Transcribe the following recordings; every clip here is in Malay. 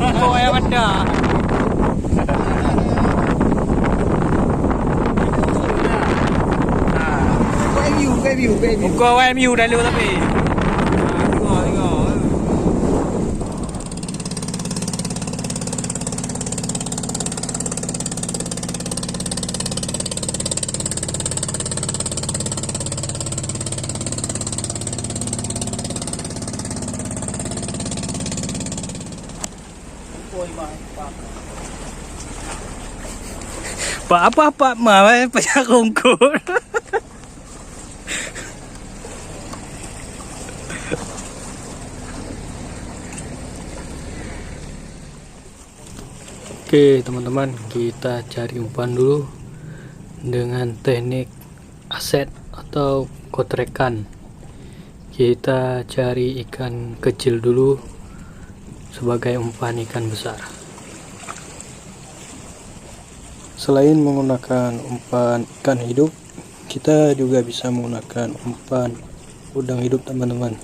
Kok yang ada. Muka MU dulu tapi. Tengok. Pak apa mah banyak kongkol. Oke teman-teman, kita cari umpan dulu dengan teknik aset atau kotrekan. Kita cari ikan kecil dulu sebagai umpan ikan besar. Selain menggunakan umpan ikan hidup, kita juga bisa menggunakan umpan udang hidup teman-teman.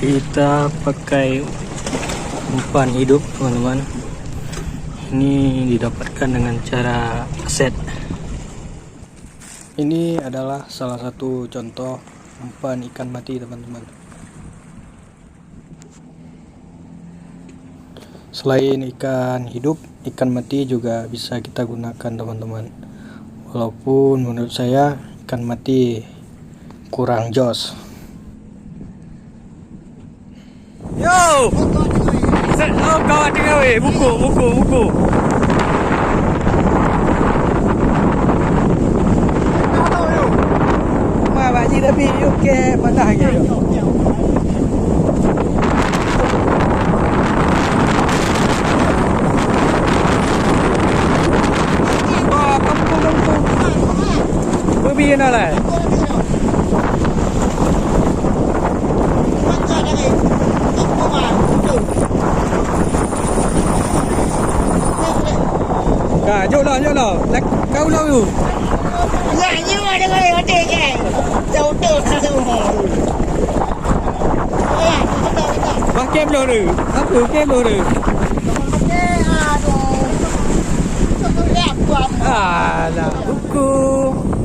Kita pakai umpan hidup teman-teman. Ini didapatkan dengan cara aset. Ini adalah salah satu contoh umpan ikan mati teman-teman. Selain ikan hidup, ikan mati juga bisa kita gunakan teman-teman. Walaupun menurut saya ikan mati kurang jos. Yo! Oh, kawan dengar weh, buku. Ma Pak Ji tapi okey, patah ke. Oh, kampung. Berbian lah. Jom lah. Kau lah tu. Ya, you ada kau ada ke? Jauh tak semua. Ya, kita. Pakai belum tu? Apa pakai belum tu? Aduh. Lihat buat. Alah, buku.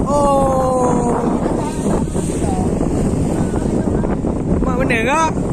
Oh. Mak benar ke?